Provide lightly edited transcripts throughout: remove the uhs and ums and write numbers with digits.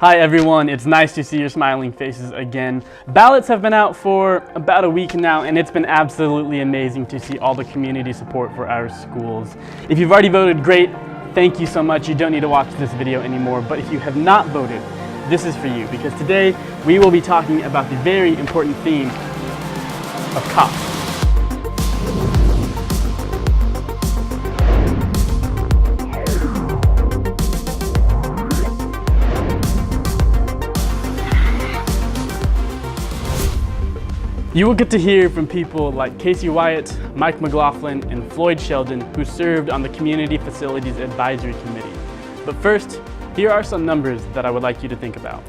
Hi everyone, it's nice to see your smiling faces again. Ballots have been out for about a week now, and it's been absolutely amazing to see all the community support for our schools. If you've already voted, great, thank you so much. You don't need to watch this video anymore, but if you have not voted, this is for you, because today we will be talking about the very important theme of cost. You will get to hear from people like Casey Wyatt, Mike McLaughlin, and Floyd Sheldon, who served on the Community Facilities Advisory Committee. But first, here are some numbers that I would like you to think about.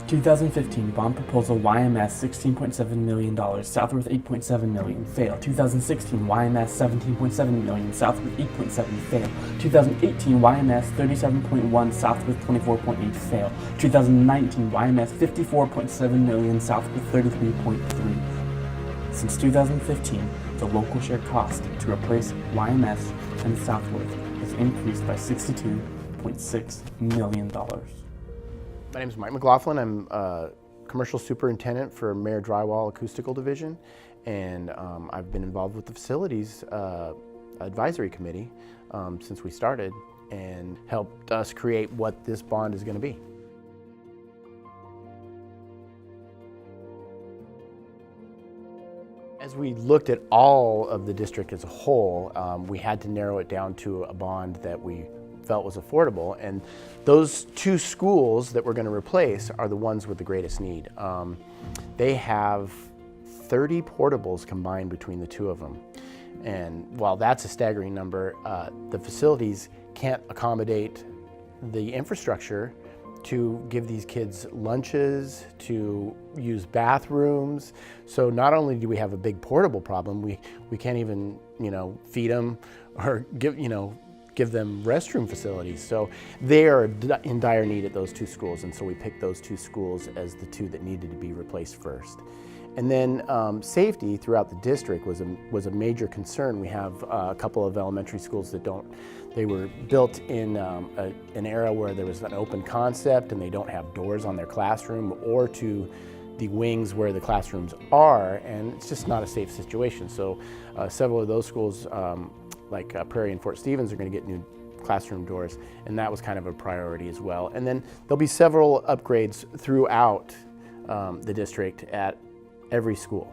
2015 bond proposal YMS $16.7 million, Southworth $8.7 million, fail. 2016 YMS $17.7 million, Southworth $8.7 fail. 2018 YMS $37.1, Southworth $24.8 fail. 2019 YMS $54.7 million, Southworth $33.3. Since 2015, the local share cost to replace YMS and Southworth has increased by $62.6 million. My name is Mike McLaughlin. I'm Commercial Superintendent for Mayor Drywall Acoustical Division, and I've been involved with the Facilities Advisory Committee since we started, and helped us create what this bond is going to be. As we looked at all of the district as a whole, we had to narrow it down to a bond that we felt was affordable, and those two schools that we're going to replace are the ones with the greatest need. They have 30 portables combined between the two of them, and while that's a staggering number, the facilities can't accommodate the infrastructure to give these kids lunches, to use bathrooms. So not only do we have a big portable problem, we can't even, feed them or give them restroom facilities. So they are in dire need at those two schools, and so we picked those two schools as the two that needed to be replaced first. And then safety throughout the district was a major concern. We have a couple of elementary schools that they were built in an era where there was an open concept, and they don't have doors on their classroom or to the wings where the classrooms are, and it's just not a safe situation. So several of those schools, like Prairie and Fort Stevens, are going to get new classroom doors, and that was kind of a priority as well. And then there'll be several upgrades throughout the district at every school.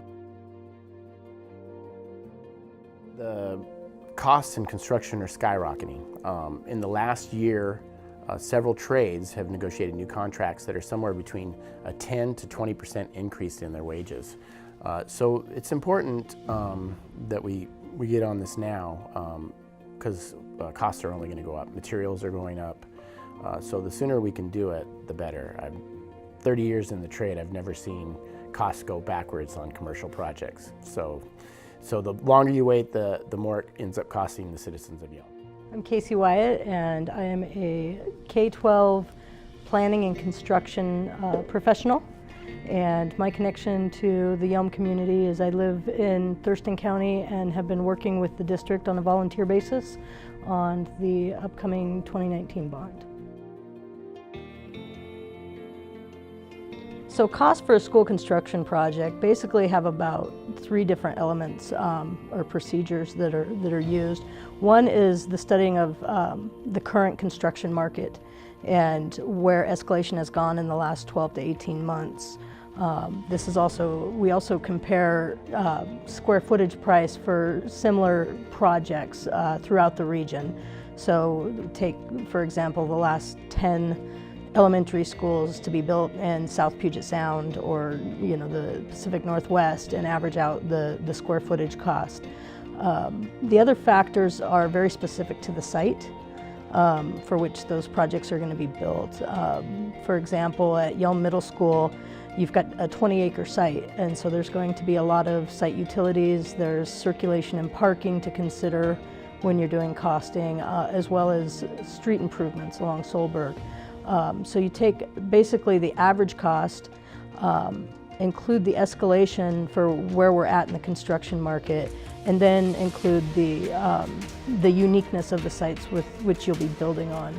The costs in construction are skyrocketing. In the last year, several trades have negotiated new contracts that are somewhere between a 10 to 20% increase in their wages. So it's important that we get on this now, because costs are only going to go up. Materials are going up. So the sooner we can do it, the better. I'm 30 years in the trade. I've never seen costs go backwards on commercial projects. So the longer you wait, the more it ends up costing the citizens of Yelm. I'm Casey Wyatt, and I am a K-12 planning and construction professional. And my connection to the Yelm community is I live in Thurston County and have been working with the district on a volunteer basis on the upcoming 2019 bond. So costs for a school construction project basically have about 3 different elements or procedures that are used. One is the studying of the current construction market and where escalation has gone in the last 12 to 18 months. We also compare square footage price for similar projects throughout the region. So take, for example, the last 10 elementary schools to be built in South Puget Sound or the Pacific Northwest, and average out the square footage cost. The other factors are very specific to the site for which those projects are going to be built. For example, at Yelm Middle School, you've got a 20-acre site, and so there's going to be a lot of site utilities. There's circulation and parking to consider when you're doing costing, as well as street improvements along Solberg. So you take basically the average cost, include the escalation for where we're at in the construction market, and then include the uniqueness of the sites with which you'll be building on.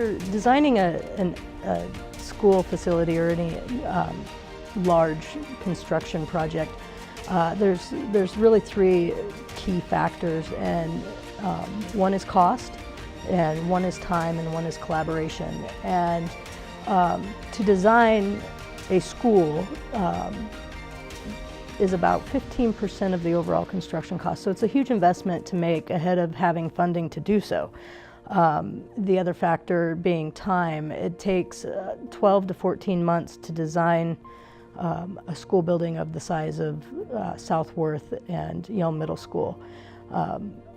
you're designing a school facility or any large construction project, there's really three key factors, and one is cost, and one is time, and one is collaboration. And to design a school is about 15% of the overall construction cost. So it's a huge investment to make ahead of having funding to do so. The other factor being time. It takes 12 to 14 months to design a school building of the size of Southworth and Yelm Middle School.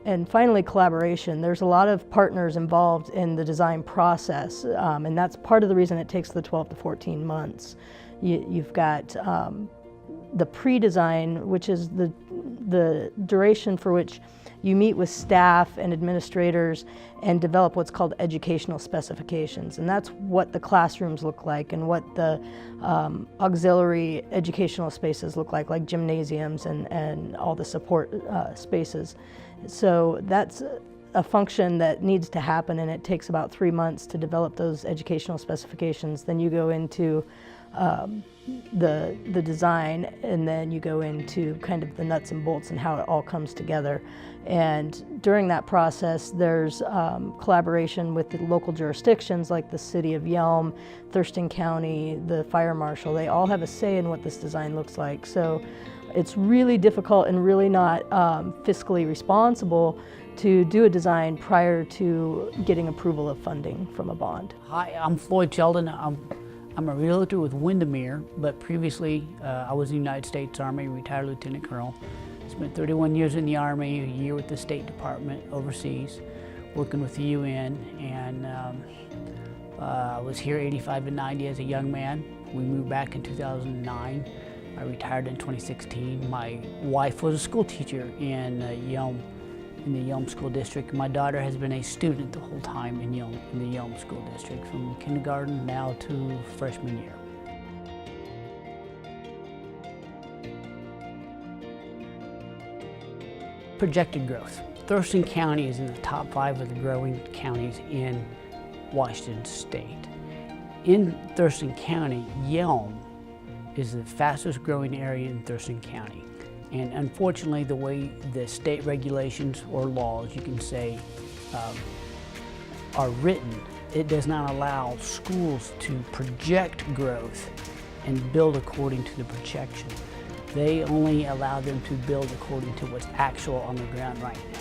And finally, collaboration. There's a lot of partners involved in the design process, and that's part of the reason it takes the 12 to 14 months. You've got the pre-design, which is the duration for which you meet with staff and administrators and develop what's called educational specifications. And that's what the classrooms look like and what the auxiliary educational spaces look like gymnasiums and all the support spaces. So that's a function that needs to happen, and it takes about 3 months to develop those educational specifications. Then you go into the design, and then you go into kind of the nuts and bolts and how it all comes together. And during that process, there's collaboration with the local jurisdictions like the City of Yelm, Thurston County, the Fire Marshal. They all have a say in what this design looks like. So it's really difficult and really not fiscally responsible to do a design prior to getting approval of funding from a bond. Hi, I'm Floyd Sheldon. I'm a realtor with Windermere, but previously I was in the United States Army, retired lieutenant colonel. Spent 31 years in the Army, a year with the State Department overseas, working with the UN, and I was here 85 and 90 as a young man. We moved back in 2009. I retired in 2016. My wife was a school teacher in Yelm, in the Yelm School District. My daughter has been a student the whole time in the Yelm School District, from kindergarten now to freshman year. Projected growth. Thurston County is in the top 5 of the growing counties in Washington State. In Thurston County, Yelm is the fastest growing area in Thurston County. And unfortunately, the way the state regulations or laws, you can say, are written, it does not allow schools to project growth and build according to the projection. They only allow them to build according to what's actual on the ground right now.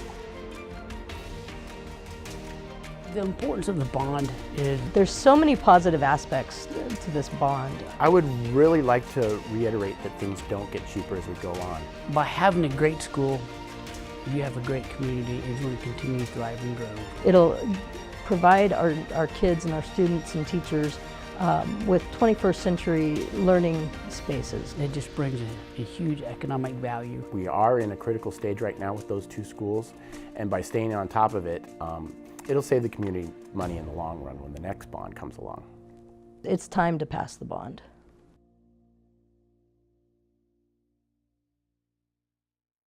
The importance of the bond is There's so many positive aspects to this bond. I would really like to reiterate that things don't get cheaper as we go on. by having a great school, you have a great community, it's going to continue to thrive and grow. It'll provide our kids and our students and teachers with 21st century learning spaces. It just brings a huge economic value. We are in a critical stage right now with those two schools, and by staying on top of it, it'll save the community money in the long run when the next bond comes along. It's time to pass the bond.